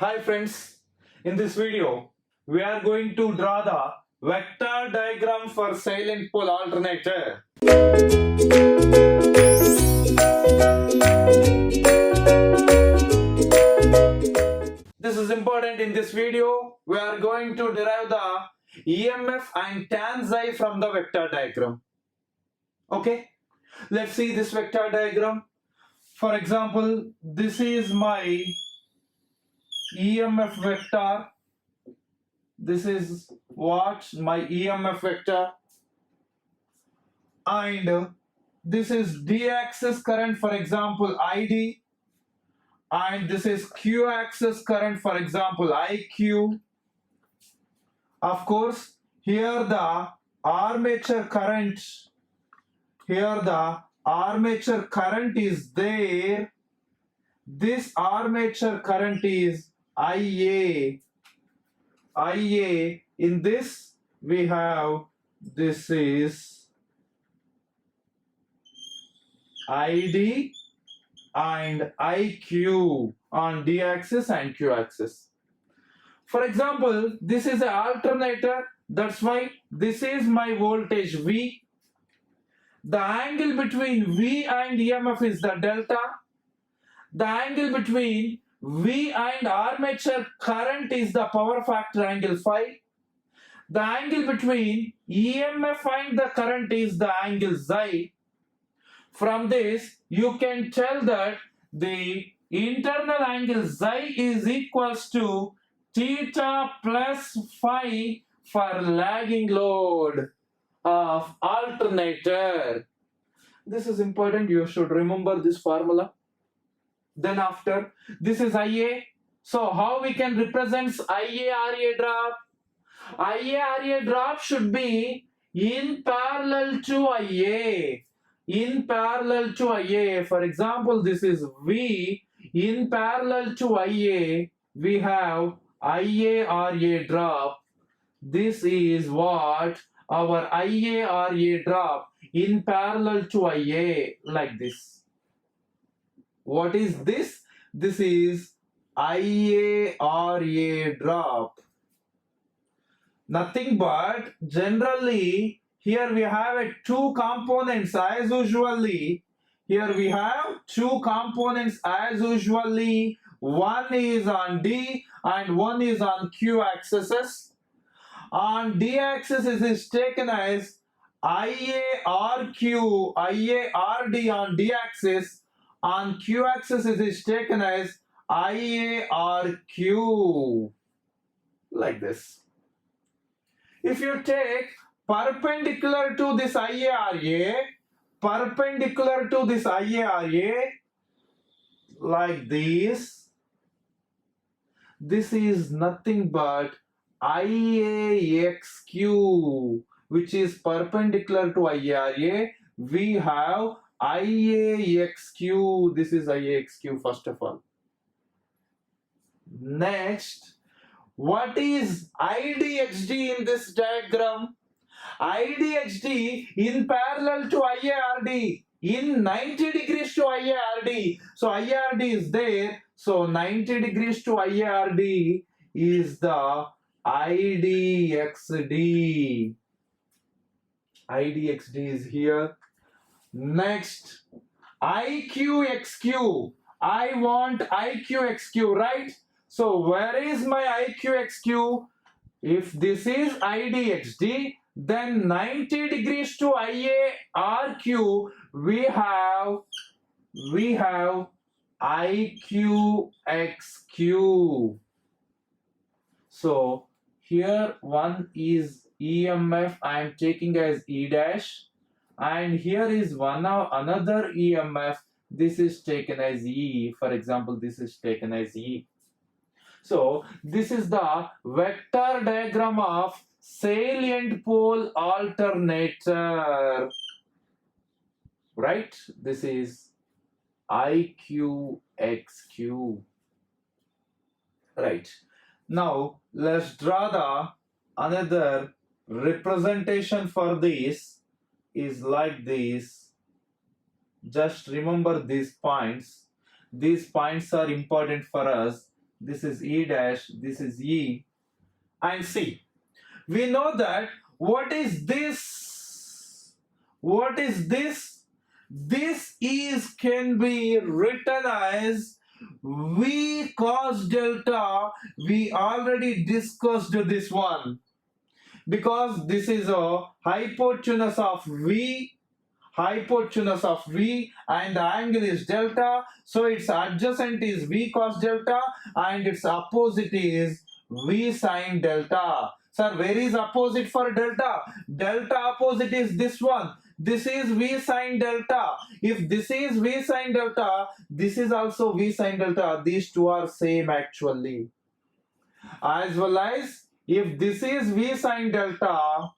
Hi friends, in this video we are going to draw the vector diagram for Salient pole alternator. This is important. In this video we are going to derive the EMF and tan psi from the vector diagram. Okay, let's see this vector diagram. For example, this is my EMF vector. This is what my EMF vector, and this is d-axis current, for example ID, and this is q-axis current, for example IQ. Of course, here the armature current, is there. This armature current is IA. In this we have, this is ID and IQ on d-axis and q-axis. For example, this is an alternator, that's why this is my voltage V. The angle between V and EMF is the delta. The angle between V and armature current is the power factor angle phi. The angle between EMF and the current is the angle xi. From this, you can tell that the internal angle xi is equals to theta plus phi for lagging load of alternator. This is important. You should remember this formula. Then after, this is IA. So how we can represent IA-RA drop? IA-RA drop should be in parallel to IA. In parallel to IA. For example, this is V. In parallel to IA, we have IA-RA drop. This is what our IA-RA drop in parallel to IA, like this. What is this? This is IA-RA drop. Nothing but generally here we have two components as usually. Here we have two components as usually. One is on D and one is on Q axis. On D axis it is taken as IA-RQ, IA-RD on D axis. On Q axis it is taken as IA-RQ, like this. If you take perpendicular to this IA-RA, like this, this is nothing but IA-XQ, which is perpendicular to IA-RA. We have IA-XQ. This is IA-XQ first of all. Next, what is IDXD in this diagram? IDXD in parallel to IA-RD, in 90 degrees to IA-RD. So IA-RD is there. So 90 degrees to IA-RD is the IDXD. IDXD is here. Next, IQXQ. I want IQXQ, right? So where is my IQXQ? If this is IDXD, then 90 degrees to IA-RQ, we have IQXQ. So here one is EMF I am taking as E dash, and here is another EMF. This is taken as E. For example, this is taken as E. So this is the vector diagram of salient pole alternator, right? This is IQXQ, right? Now let's draw the another representation for this. Is like this. Just remember these points. These points are important for us. this is E dash, this is E, and C. We know that what is this? What is this? This is can be written as V cos delta. We already discussed this one because this is a hypotenuse of V, and the angle is delta, so its adjacent is V cos delta and its opposite is V sin delta. Sir, where is opposite for delta? Delta opposite is this one. This is V sin delta. If this is V sin delta, this is also V sin delta. These two are same actually. As well as if this is V sin delta,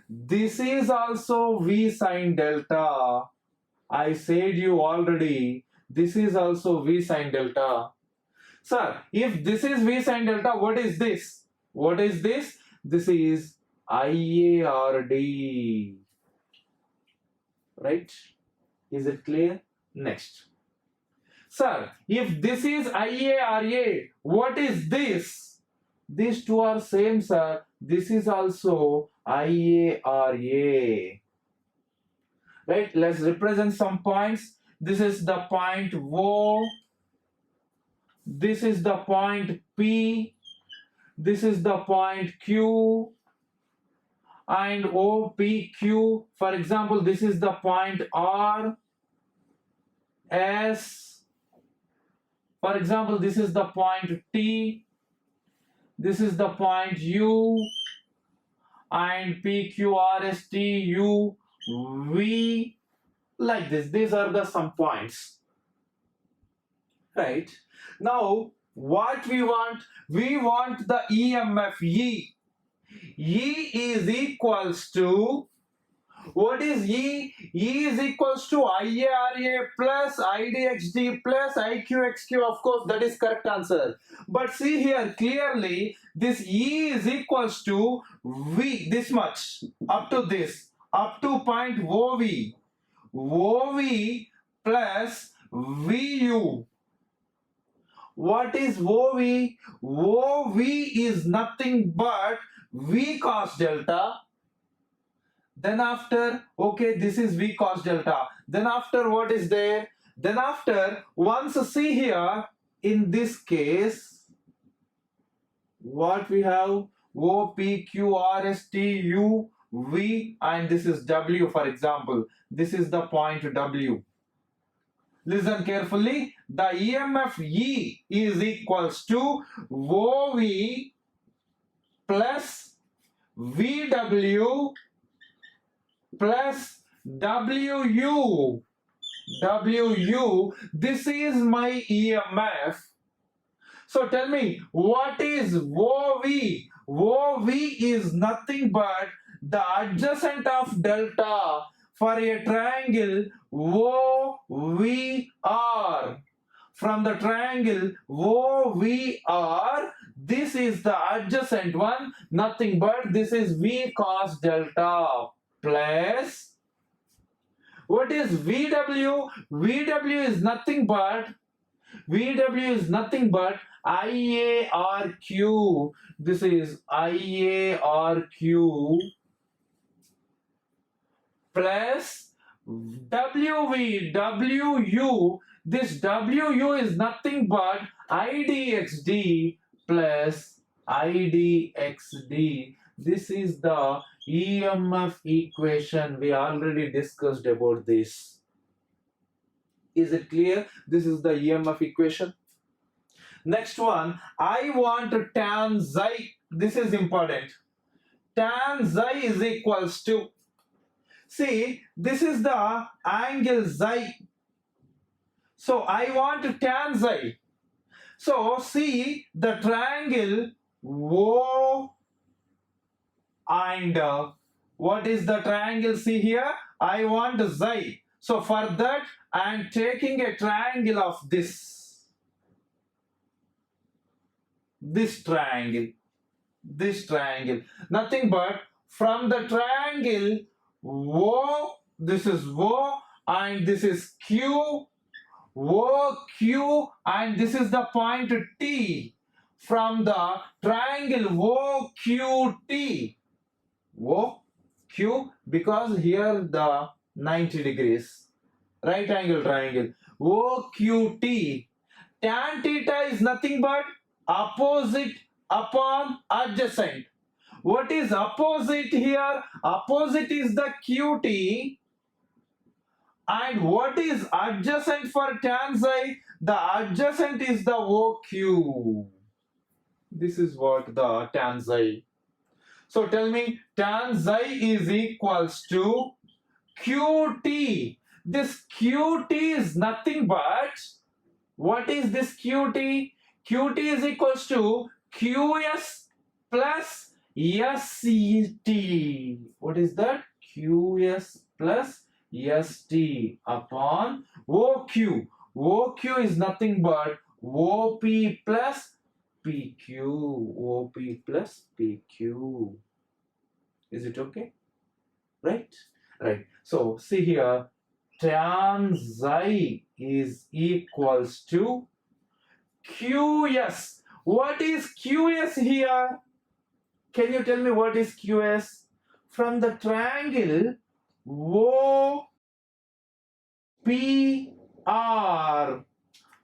this is also V sin delta. I said you already, this is also V sin delta. Sir, if this is V sin delta, what is this? What is this? This is IARD. Right? Is it clear? Next. Sir, if this is IARA, what is this? These two are same, sir. This is also IARA. Right? Let's represent some points. This is the point O. This is the point P. This is the point Q. And OPQ. For example, this is the point R. S. For example, this is the point T. This is the point U. And PQRSTU. V, like this. These are the some points. Right? Now, what we want? We want the EMF E. E is equals to, what is E? E is equals to IARA plus IDXD plus IQXQ. Of course, that is correct answer. But see here clearly, this E is equals to V, this much, up to this, up to point OV. OV plus VU. What is OV? OV is nothing but V cos delta. Then after, okay, this is V cos delta. Then after, what is there? Then after, once see here, in this case, what we have? O, P, Q, R, S, T, U, V, and this is W, for example. This is the point W. Listen carefully. The EMF E is equals to OV plus VW plus WU. WU. This is my EMF. So tell me, what is OV? OV is nothing but the adjacent of delta for a triangle OVR. From the triangle OVR, this is the adjacent one, nothing but this is V cos delta plus, what is VW? VW is nothing but IARQ. This is IARQ plus WU. This WU is nothing but IDXD plus IDXD. This is the EMF equation. We already discussed about this. Is it clear? This is the EMF equation. Next one, I want tan xi. This is important. Tan xi is equals to, see, this is the angle xi. So I want tan xi. So see the triangle O and what is the triangle? See here, I want xi. So for that, I am taking a triangle of this triangle, nothing but from the triangle O, this is O and this is Q, OQ, and this is the point T. from the triangle OQT. OQ, because here the 90 degrees. Right angle triangle. OQT. Tan theta is nothing but opposite upon adjacent. What is opposite here? Opposite is the QT. And what is adjacent for tan psi? The adjacent is the OQ. This is what the tan psi. So tell me, tan psi is equals to QT. This QT is nothing but, what is this QT? QT is equals to QS plus SCT. What is that? QS plus ST upon OQ. OQ is nothing but OP plus PQ. OP plus PQ. Is it okay? Right? Right. So see here, tan psi is equals to QS. What is QS here? Can you tell me what is QS? From the triangle OPR.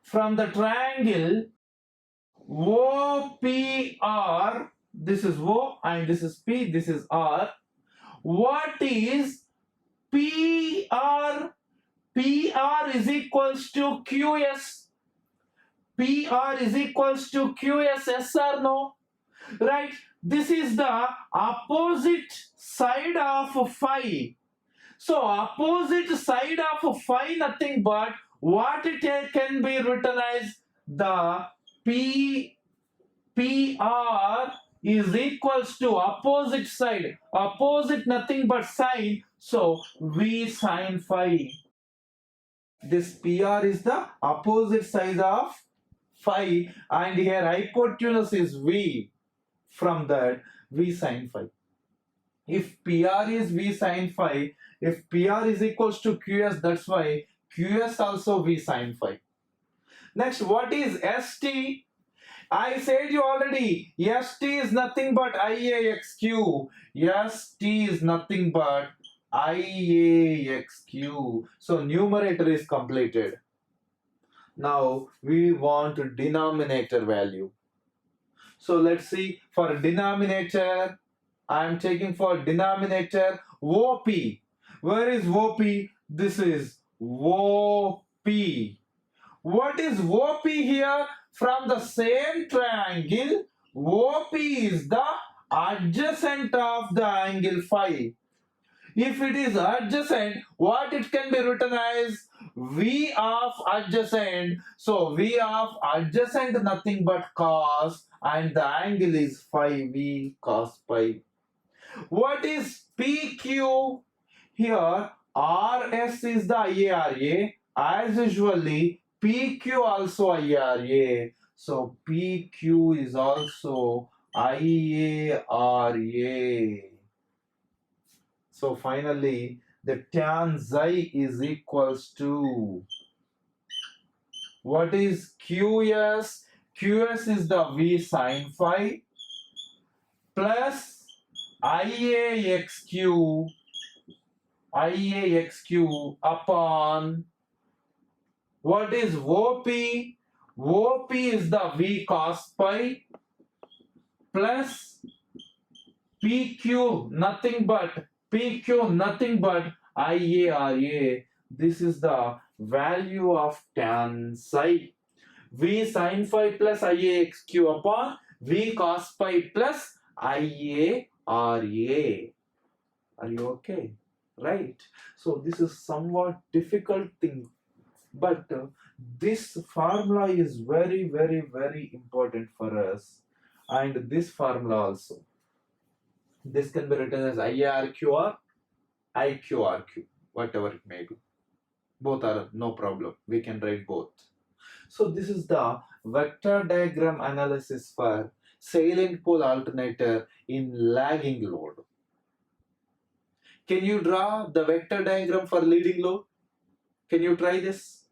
From the triangle OPR, this is O and this is P, this is R. What is PR? PR is equals to QS. PR is equals to QS, yes or no? Right? This is the opposite side of phi. So opposite side of phi nothing but what it can be written as the PR is equals to opposite side. Opposite nothing but sine. So V sine phi. This PR is the opposite side of phi and here hypotenuse is V. From that V sine phi. If PR is V sine phi, if PR is equals to QS, that's why QS also V sine phi. Next, what is ST? I said you already, ST is nothing but IAXQ. ST is nothing but IAXQ. So numerator is completed. Now we want denominator value. So let's see, for denominator, I am taking for denominator OP. Where is OP? This is OP. What is OP here? From the same triangle, OP is the adjacent of the angle phi. If it is adjacent, what it can be written as V of adjacent. So V of adjacent nothing but cos and the angle is phi, V cos pi. What is PQ? Here RS is the IARA. As usually PQ also IARA. So PQ is also IARA. So finally, the tan psi is equals to, what is QS? QS is the V sine phi plus IAXQ upon, what is OP? OP is the V cos pi plus PQ nothing but IARA. This is the value of tan psi. V sin phi plus IAXQ upon V cos pi plus IARA. Are you okay? Right? So this is somewhat difficult thing, but this formula is very, very, very important for us. And this formula also. This can be written as IARQ or IQRQ, whatever it may be. Both are no problem. We can write both. So this is the vector diagram analysis for salient pole alternator in lagging load. Can you draw the vector diagram for leading load? Can you try this?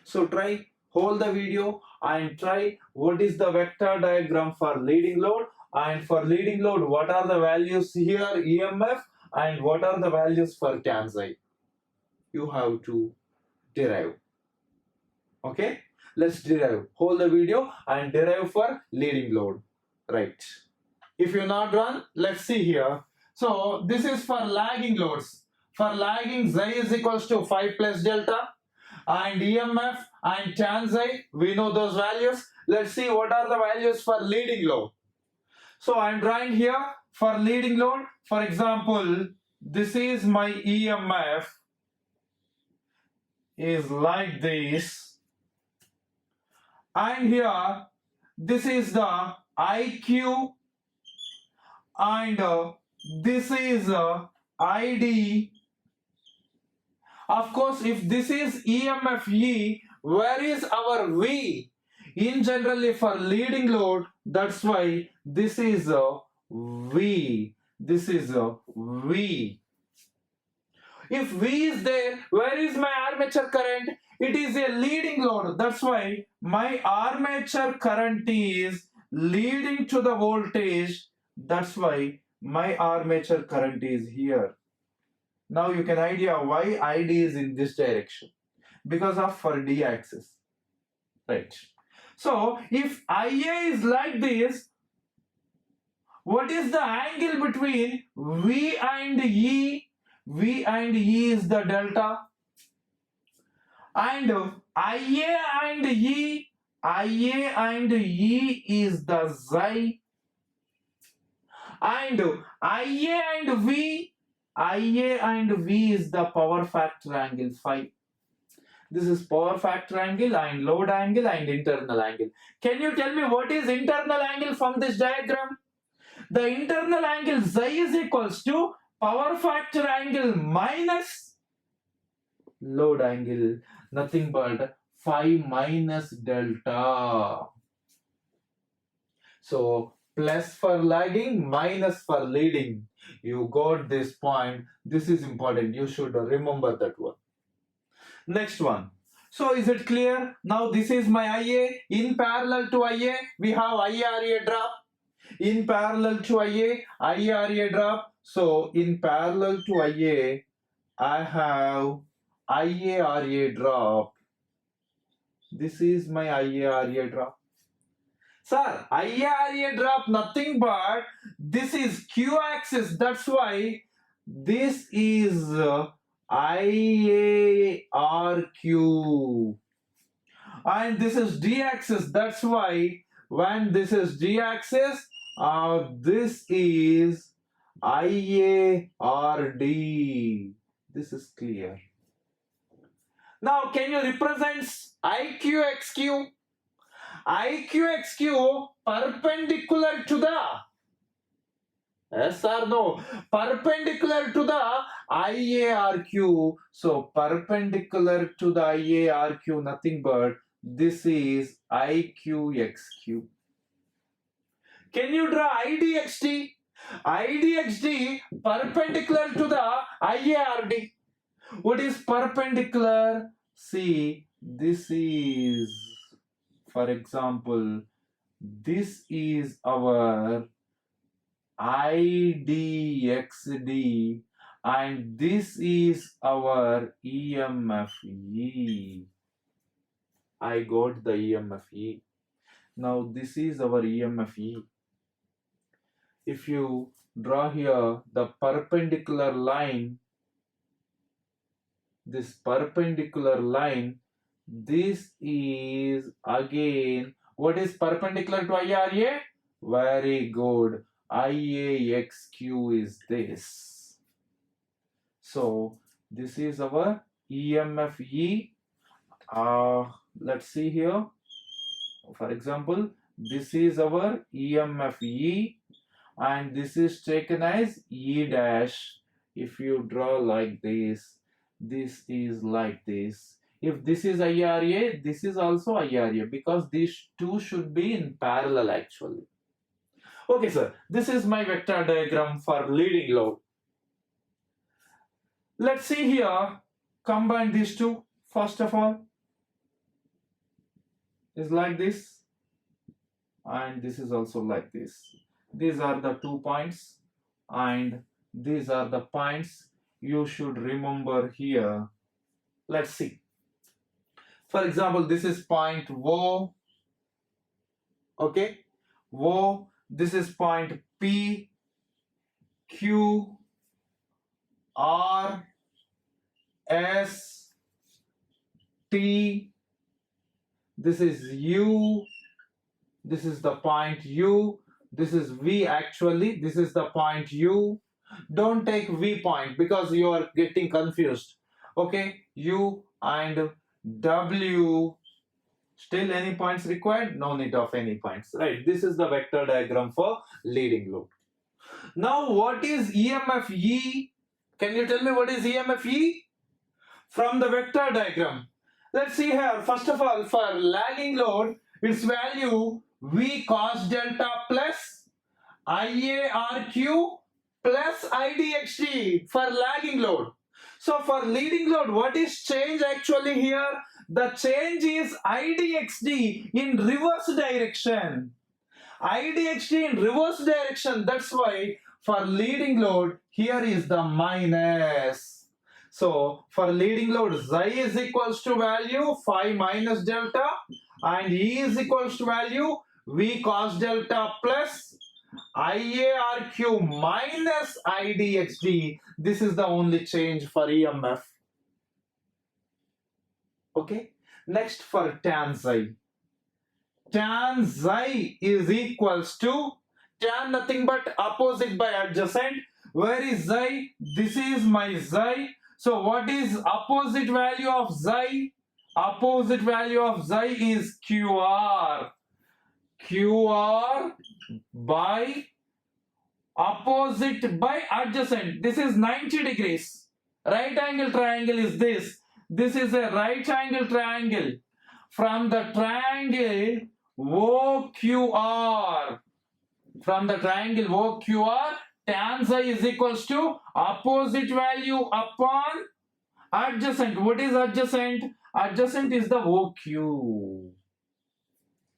So try. hold the video and try what is the vector diagram for leading load, and for leading load what are the values here EMF and what are the values for cam psi. You have to derive. Okay, let's derive. Hold the video and derive for leading load. Right. If you're not done, let's see here. So this is for lagging loads. For lagging, xi is equals to 5 plus delta, and EMF and tan xi, we know those values. Let's see what are the values for leading load. So I'm drawing here for leading load. For example, this is my EMF is like this, and here this is the IQ, and this is ID. Of course, if this is EMF E, where is our V? In generally for leading load, that's why this is a V. This is a V. If V is there, where is my armature current? It is a leading load. That's why my armature current is leading to the voltage. That's why my armature current is here. Now you can idea why ID is in this direction. Because of for D axis. Right. So if IA is like this, what is the angle between V and E? V and E is the delta. And IA and E is the xi. And IA and V is the power factor angle phi. This is power factor angle and load angle and internal angle. Can you tell me what is internal angle from this diagram? The internal angle xi is equals to power factor angle minus load angle, nothing but phi minus delta. So plus for lagging, minus for leading. You got this point. This is important. You should remember that one. Next one. So is it clear? Now this is my IA. In parallel to IA, we have IRA drop. In parallel to IA, IRA drop. So in parallel to IA, I have IARA drop. This is my IARA drop. Sir, IARA drop nothing but this is Q axis. That's why this is IARQ. And this is D axis. That's why when this is D axis, this is IARD. This is clear. Now, can you represent IQXQ? IQXQ perpendicular to the, yes or no? Perpendicular to the IARQ. So, perpendicular to the IARQ, nothing but this is IQXQ. Can you draw IDXT? IDXT perpendicular to the IARD. What is perpendicular? See, this is, for example, this is our IDXD and this is our EMFE. I got the EMFE. Now this is our EMFE. If you draw here the perpendicular line, this perpendicular line, this is again, what is perpendicular to IRA? Very good. IAXQ is this. So this is our EMFE. Let's see here. For example, this is our EMFE and this is taken as E dash. If you draw like this, this is like this. If this is IRA, this is also IRA because these two should be in parallel actually. Okay, sir. This is my vector diagram for leading load. Let's see here. Combine these two first of all. is like this, and this is also like this. These are the 2 points, and these are the points you should remember here. Let's see. For example, this is point O, okay? O, this is point P, Q, R, S, T, this is U, this is the point U, this is V actually, this is the point U. Don't take V point because you are getting confused. Okay, U and W. Still any points required? No need of any points, right? This is the vector diagram for leading load. Now what is EMF E? Can you tell me what is EMF E? From the vector diagram. Let's see here. First of all, for lagging load, its value V cos delta plus IARQ plus IDXT for lagging load. So for leading load, what is change actually here? The change is IDXT in reverse direction. IDXT in reverse direction. That's why for leading load, here is the minus. So for leading load, xi is equals to value phi minus delta, and E is equals to value V cos delta plus IARQ minus IDXT. This is the only change for EMF. Okay. Next for tan xi. Tan xi is equals to tan nothing but opposite by adjacent. Where is xi? This is my xi. So what is opposite value of xi? Opposite value of xi is QR. QR by opposite by adjacent. This is 90 degrees. Right angle triangle is this. This is a right angle triangle. From the triangle OQR. From the triangle OQR, tan xi is equals to opposite value upon adjacent. What is adjacent? Adjacent is the OQ.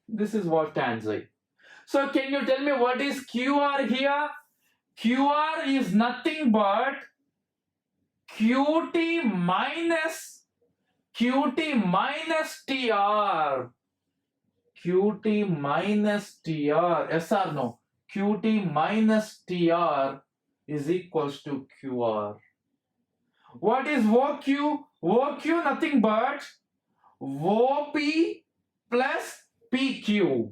This is what tan xi. So can you tell me what is QR here? QR is nothing but QT minus TR. QT minus TR. Yes or no? QT minus TR is equals to QR. What is OQ? OQ nothing but OP plus PQ.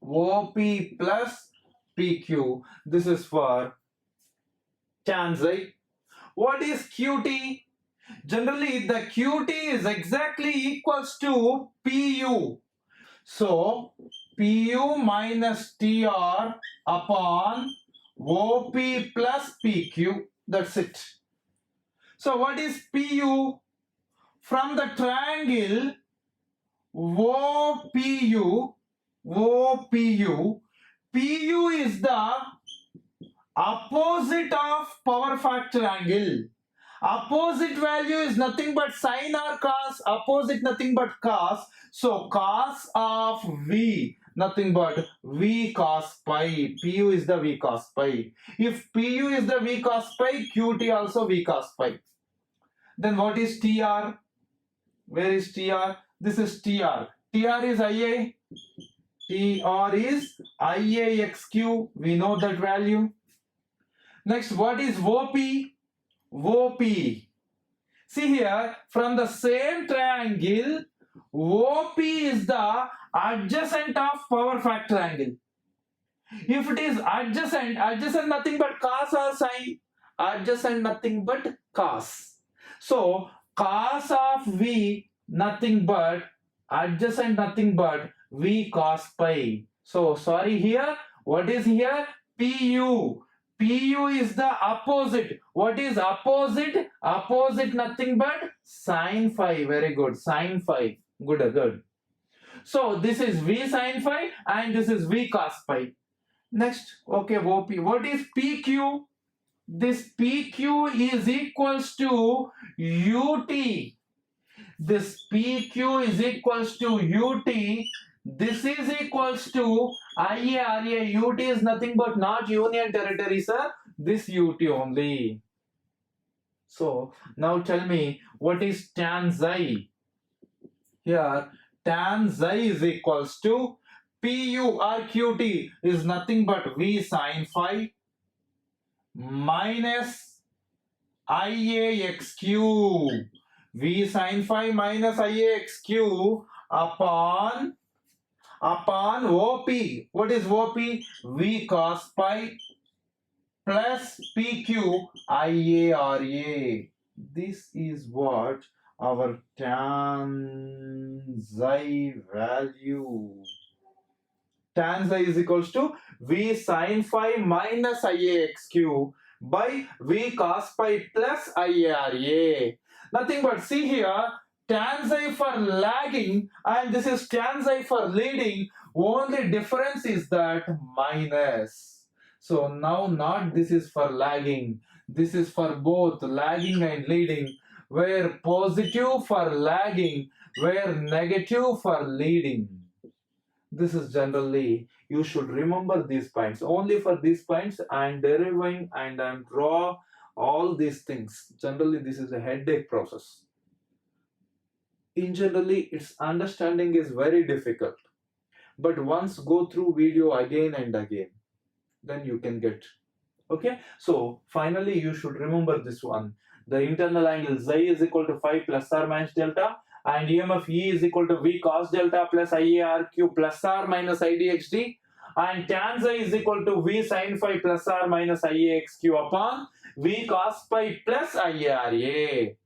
OP plus PQ. This is for tan xi. What is QT? Generally, the QT is exactly equals to PU. So, PU minus TR upon OP plus PQ. That's it. So, what is PU? From the triangle OPU, PU is the opposite of power factor angle. Opposite value is nothing but sine or cos. Opposite nothing but cos. So cos of V nothing but V cos pi. PU is the V cos pi. If PU is the V cos pi, QT also V cos pi. Then what is TR? Where is TR? This is TR. TR is IA. TR is IAXQ. We know that value. Next, what is OP? OP. See here, from the same triangle, OP is the adjacent of power factor angle. If it is adjacent nothing but cos or sine. Adjacent nothing but cos. So, cos of V nothing but adjacent nothing but V cos pi. So, sorry here. What is here? PU. PU is the opposite. What is opposite? Opposite nothing but sine phi. Very good. Sine phi. Good, good. So this is V sine phi and this is V cos pi. Next, okay, OP. What is PQ? This PQ is equals to UT. This PQ is equals to UT. This is equals to IARA. UT is nothing but not union territory, sir. This UT only. So now tell me, what is tan xi? Here, tan xi is equals to PU or QT is nothing but V sine phi minus IAXQ. V sine phi minus IAXQ upon OP. What is OP? V cos pi plus PQ IARA. This is what our tan xi value. Tan xi is equals to V sine phi minus IAXQ by V cos pi plus IARA. Nothing but see here, tan xi for lagging and this is tan xi for leading. Only difference is that minus. So now not this is for lagging. This is for both lagging and leading. Where positive for lagging, where negative for leading. This is generally, you should remember these points. Only for these points I am deriving and I am draw all these things. Generally this is a headache process. In generally its understanding is very difficult. But once go through video again and again, then you can get. Okay, so finally you should remember this one. The internal angle xi is equal to phi plus or minus delta and EMF E is equal to V cos delta plus IARQ plus or minus IDXD and tan xi is equal to V sin phi plus or minus IAXQ upon V cos pi plus IARA.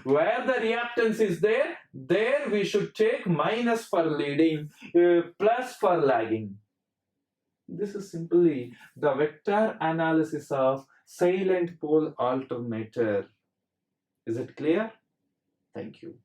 Where the reactance is there we should take minus for leading, plus for lagging. This is simply the vector analysis of Salient pole alternator. Is it clear? Thank you.